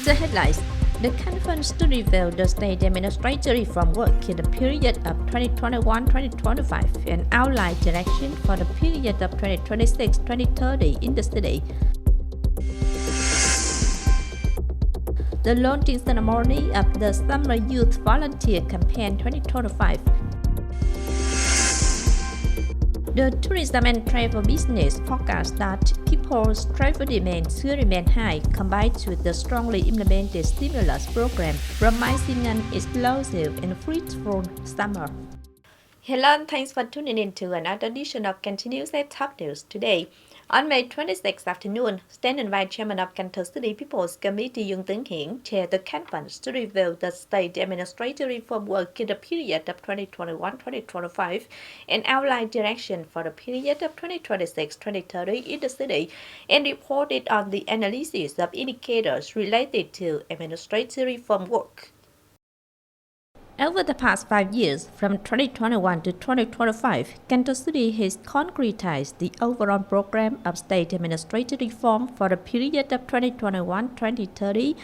The headlines. The conference to reveal the state administrative framework in the period of 2021-2025 and outline direction for the period of 2026-2030 in the city. The launching ceremony of the Summer Youth Volunteer Campaign 2025. The tourism and travel business forecast that people's travel demand will remain high, combined with the strongly implemented stimulus program, promising an explosive and fruitful summer. Hello and thanks for tuning in to another edition of Continuous Top News today. On May 26th afternoon, Standing Vice Chairman of Cần Thơ City People's Committee Chương Hiển chaired the conference to reveal the state administrative reform work in the period of 2021-2025 and outline direction for the period of 2026-2030 in the city, and reported on the analysis of indicators related to administrative reform work. Over the past 5 years, from 2021 to 2025, Cần Thơ City has concretized the overall program of state administrative reform for the period of 2021-2030,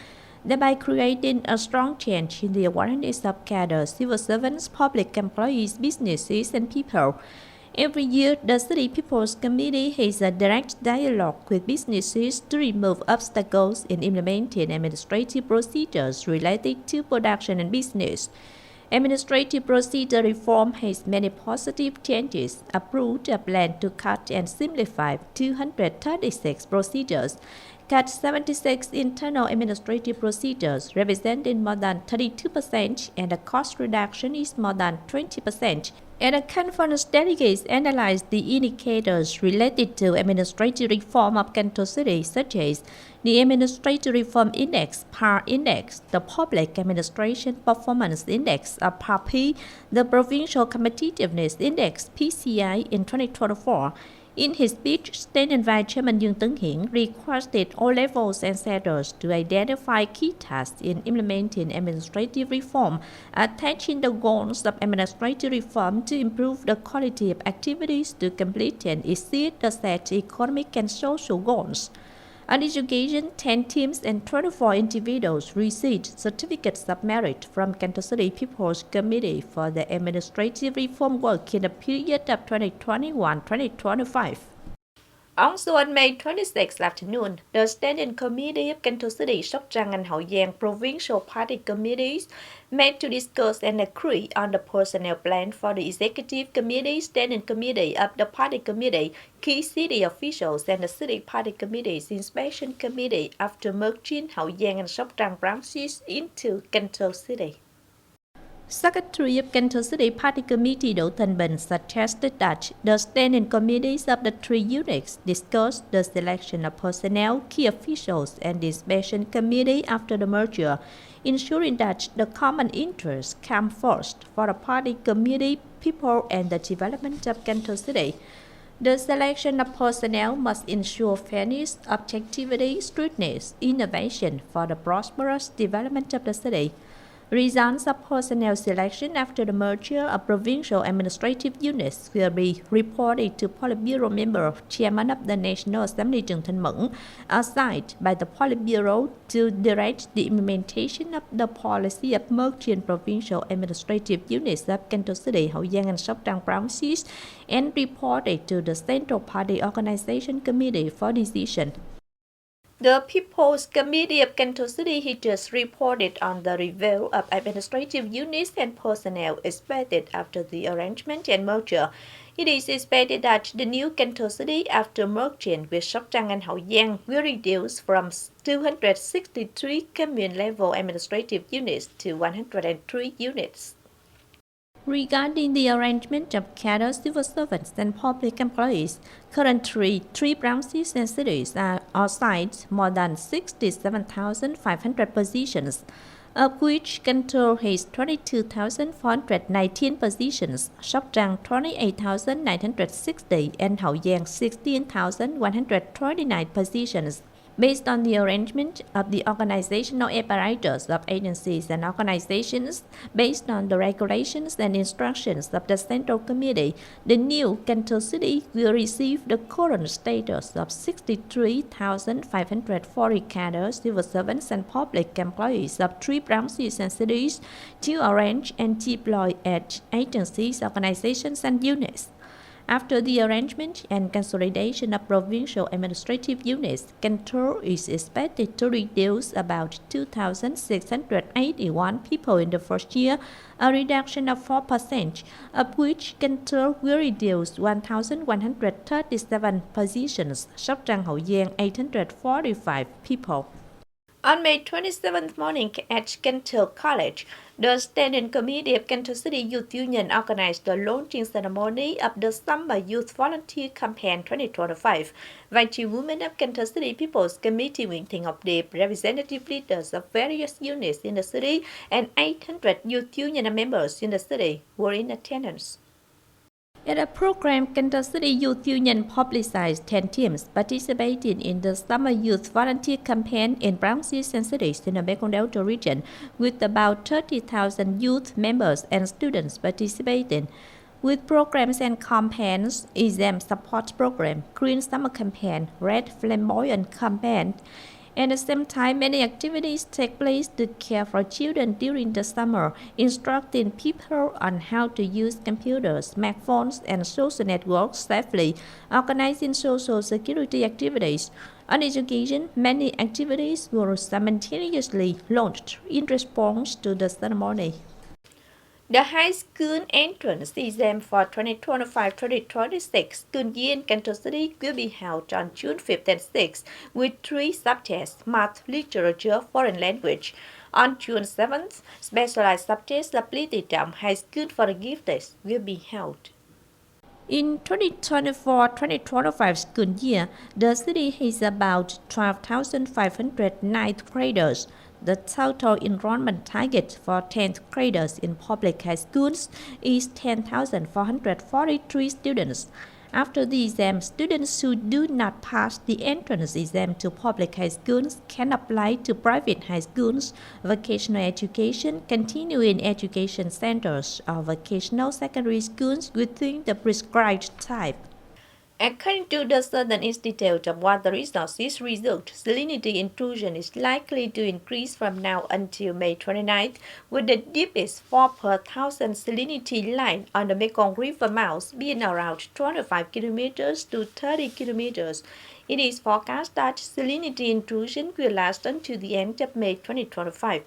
thereby creating a strong change in the awareness of cadre, civil servants, public employees, businesses, and people. Every year, the City People's Committee has a direct dialogue with businesses to remove obstacles in implementing administrative procedures related to production and business. Administrative procedure reform has many positive changes, approved a plan to cut and simplify 236 procedures, cut 76 internal administrative procedures, representing more than 32%, and the cost reduction is more than 20%. And the conference delegates analyzed the indicators related to administrative reform of Cần Thơ City, such as the Administrative Reform Index, PAR Index, the Public Administration Performance Index, PARP, the Provincial Competitiveness Index, PCI, in 2024. In his speech, Standing Vice Chairman Chương Hiển requested all levels and sectors to identify key tasks in implementing administrative reform, attaching the goals of administrative reform to improve the quality of activities to complete and exceed the set economic and social goals. On education, 10 teams and 24 individuals received certificates of merit from Cần Thơ City People's Committee for the administrative reform work in the period of 2021-2025. Also on May 26th afternoon, the Standing Committee of Cần Thơ City, Sóc Trăng and Hậu Giang Provincial Party Committees met to discuss and agree on the personnel plan for the Executive Committee, Standing Committee of the Party Committee, key city officials, and the City Party Committee's Inspection Committee after merging Hậu Giang and Sóc Trăng branches into Cần Thơ City. Secretary of Cần Thơ City Party Committee Đỗ Thành Bình suggested that the standing committees of the three units discuss the selection of personnel, key officials, and the inspection committee after the merger, ensuring that the common interests come first for the party committee, people, and the development of Cần Thơ City. The selection of personnel must ensure fairness, objectivity, strictness, innovation for the prosperous development of the city. Results of personnel selection after the merger of provincial administrative units will be reported to Politburo member, Chairman of the National Assembly Chương Thành, assigned by the Politburo to direct the implementation of the policy of merging provincial administrative units of Cần Thơ City, Hậu Giang, and Sóc Trăng branches, and reported to the Central Party Organization Committee for decision. The People's Committee of Cần Thơ City has just reported on the review of administrative units and personnel expected after the arrangement and merger. It is expected that the new Cần Thơ City, after merging with Sóc Trăng and Hậu Giang, will reduce from 263 commune-level administrative units to 103 units. Regarding the arrangement of cadre, civil servants, and public employees, currently 3 branches and cities are assigned more than 67,500 positions, of which Cần Thơ has 22,419 positions, Sóc Trăng 28,960, and Hậu Giang 16,129 positions. Based on the arrangement of the organizational apparatus of agencies and organizations, based on the regulations and instructions of the Central Committee, the new Cần Thơ City will receive the current status of 63,540 cadres, civil servants and public employees of 3 branches and cities to arrange and deploy at agencies, organizations and units. After the arrangement and consolidation of provincial administrative units, Cần Thơ is expected to reduce about 2,681 people in the first year, a reduction of 4%, of which Cần Thơ will reduce 1,137 positions, Sóc Trăng Hậu Giang 845 people. On May 27th morning at Cần Thơ College, the Standing Committee of Cần Thơ City Youth Union organized the launching ceremony of the Summer Youth Volunteer Campaign 2025. Vice Women of Cần Thơ City People's Committee Nguyễn Thị Ngọc Điệp, representative leaders of various units in the city, and 800 youth union members in the city were in attendance. At a program, Cần Thơ City Youth Union publicized 10 teams participating in the Summer Youth Volunteer Campaign in branches and cities in the Mekong Delta region, with about 30,000 youth members and students participating. With programs and campaigns, exam support program, Green Summer Campaign, Red Flamboyant Campaign. At the same time, many activities take place to care for children during the summer, instructing people on how to use computers, smartphones, and social networks safely, organizing social security activities. On education, many activities were simultaneously launched in response to the ceremony. The high school entrance exam for 2025-2026 school year in Cần Thơ City will be held on June 5th and 6th with 3 subjects: Math, Literature, Foreign Language. On June 7th, specialized subjects of Lý Tự Trọng High School for the Gifted will be held. In 2024-2025 school year, the city has about 12,500 ninth graders. The total enrollment target for 10th graders in public high schools is 10,443 students. After the exam, students who do not pass the entrance exam to public high schools can apply to private high schools, vocational education, continuing education centers, or vocational secondary schools within the prescribed type. According to the Southern Institute of Water Resources result, salinity intrusion is likely to increase from now until May 29th, with the deepest 4 per thousand salinity line on the Mekong River mouth being around 25 kilometers to 30 kilometers. It is forecast that salinity intrusion will last until the end of May 2025.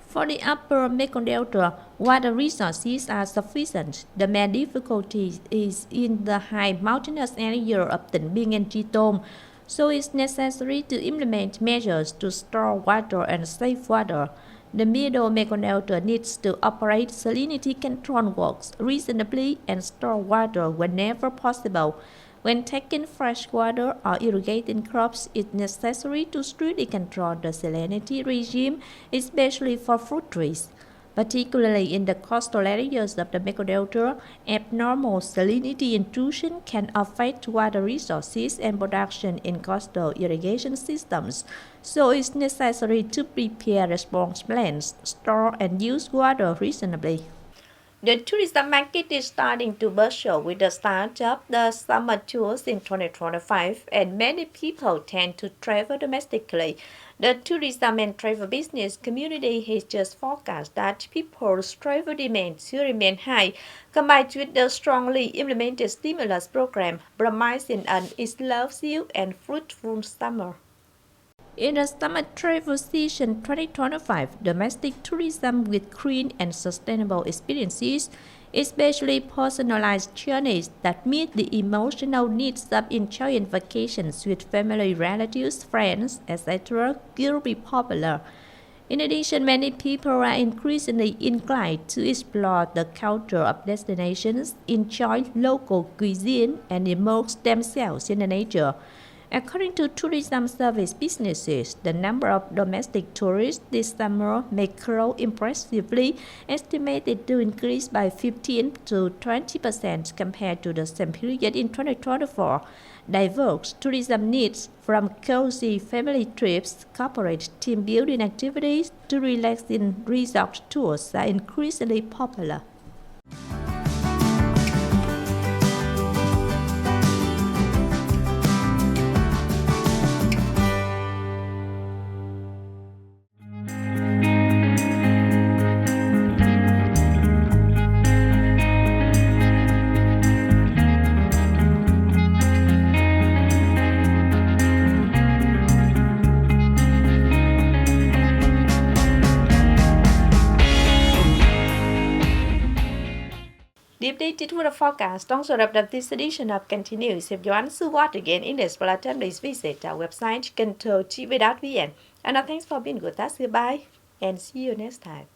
For the upper Mekong Delta, water resources are sufficient. The main difficulty is in the high mountainous area of Tỉnh Biên and Tri Tôn, so it's necessary to implement measures to store water and save water. The middle Mekong Delta needs to operate salinity control works reasonably and store water whenever possible. When taking fresh water or irrigating crops, it's necessary to strictly control the salinity regime, especially for fruit trees. Particularly in the coastal areas of the Mekong Delta, abnormal salinity intrusion can affect water resources and production in coastal irrigation systems, so it's necessary to prepare response plans, store and use water reasonably. The tourism market is starting to bustle with the start of the summer tours in 2025, and many people tend to travel domestically. The tourism and travel business community has just forecast that people's travel demand will remain high, combined with the strongly implemented stimulus program, promising an explosive and fruitful summer. In the summer travel season 2025, domestic tourism with clean and sustainable experiences, especially personalized journeys that meet the emotional needs of enjoying vacations with family, relatives, friends, etc., will be popular. In addition, many people are increasingly inclined to explore the culture of destinations, enjoy local cuisine, and immerse themselves in the nature. According to tourism service businesses, the number of domestic tourists this summer may grow impressively, estimated to increase by 15 to 20% compared to the same period in 2024. Diverse tourism needs, from cozy family trips, corporate team building activities, to relaxing resort tours, are increasingly popular. The updated weather forecast ต้องสำหรับ this edition of continues. If you want to watch again in this bulletin, please visit our website kênh.tv.vn. And now thanks for being with us. Goodbye and see you next time.